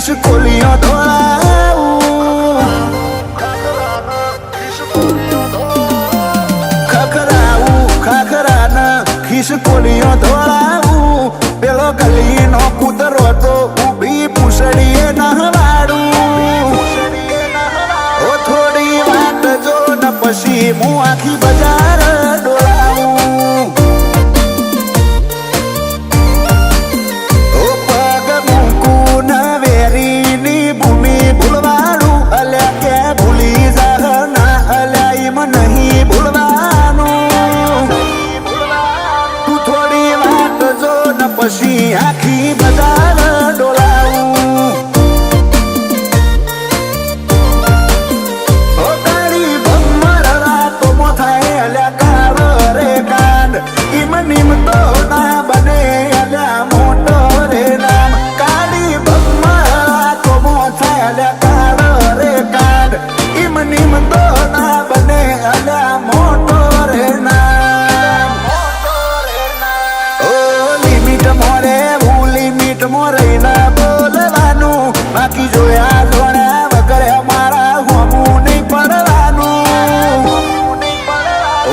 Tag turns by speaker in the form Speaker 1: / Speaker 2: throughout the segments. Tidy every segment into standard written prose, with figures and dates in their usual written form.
Speaker 1: ખિસકોલીઓ દોડાવું, ખખરાના ખિસકોલીઓ દોડાવું. પેલો ગલીનો કૂતરો તો ઊભી પૂછડીએ નહવાડું. ઓ થોડી વાત જો ને પછી હું આખી બજાર ડોળાવું. ઓ પગ મૂકું ન વેરીની ભૂમિ ભૂલવાડું. અલ્યા કે ભૂલી જાહ ના અલ્યા ઈમ નહીં ભૂલવાનું. તું થોડી વાત જો ને પછી આખી બજાર ડોળાવું. બાકી જોયા જોયા વગર અમારા હોમું નહીં પડવાનું.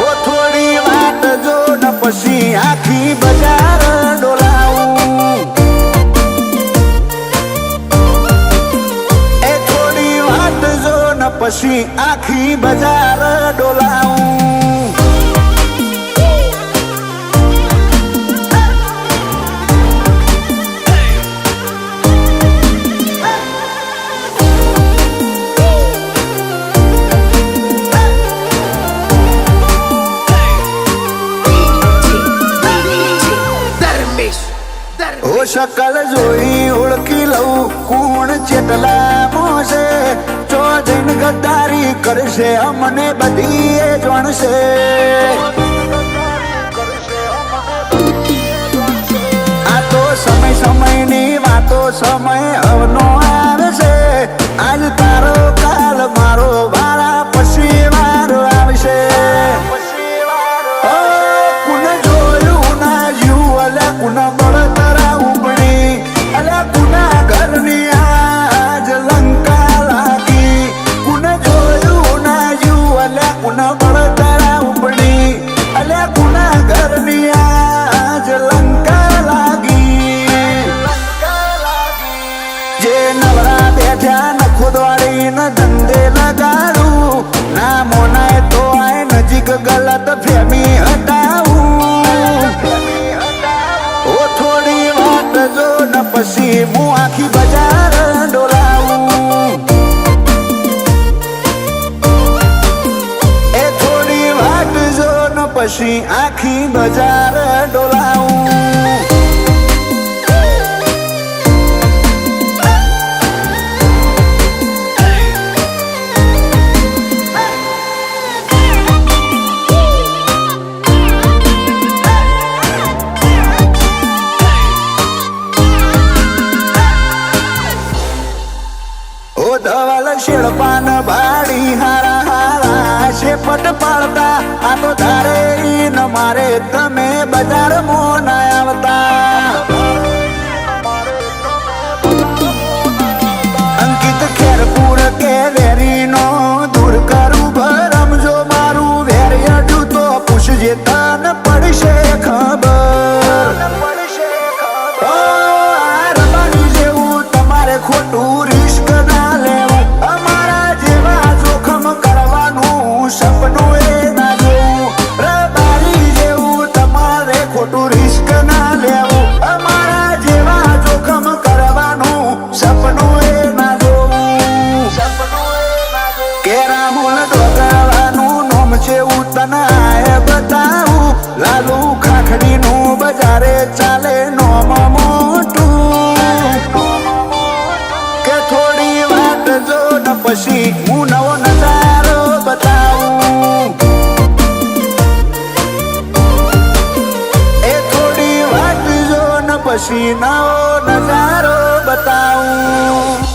Speaker 1: ઓ થોડી વાત જો ને પછી આખી બજાર ડોલાવું. એ થોડી વાત જો ને પછી આખી બજાર ડોલાવું. ઓ શકલ જોઈ ઓળખી લઉં કોણ ચેટલા મોશે. જો જઈને ગદ્દારી કરશે અમને બધી એ જાણશે. આ તો સમય સમયની વાતો સમય અવનો આવે છે. આજ તારો કાલ મારો વાળા પછી વારો આવશે. કુન જોયું ના જીવ અલ્યા કુન બળતરા ઉપડી. અલ્યા કુના ઘરની આજ લંકા લાગી. કુન જોયું ના જીવ અલ્યા કુન બળતરા ઉપડી. અલ્યા કુના ઘરની આજ લંકા લાગી. જે નવરા બેઠા ન ખોદવાડીને ધંધે લગાડું. ના મોનાય તો આય નજીક ગલત ફેમી હટાવું. ઓ થોડી વાત જો ને પછી હું આખી બજાર ડોલાવું. એ થોડી વાત જો ને પછી આખી બજાર ડોલાવું. ધવલ શેળપાન ભાડી હારા હારા શેપટ પાડતા. આ તો ધારે ન મારે તમે બજાર મોન આવતા. અંકિત ખેરપુર કે વેરીનો દૂર કરું ભરમ. જો મારું વેરી અડ્યું તો પૂછજે તન પડશે ખબર. રબાની જેવું તમારે ખોટું રિસ્ક ના લેવું. અમારા જેવા જોખમ કરવાનું સપનું એ ના જોવું. રબારી જેવું તમારે ખોટું રિસ્ક ના લેવું. અમારા જેવા જોખમ કરવાનું સપનું એ ના જોવું. કે રાહુલ ડોગરવાનું નોમ છે ઉતનાય બતાવું. લાલુ ખાખડીનું બજારે ચાલે નોમ મોટું. કે થોડી વાત જો ને પછી હું નવો નજારો બતાવું. એ થોડી વાત જો ને પછી નવો નજારો બતાવું.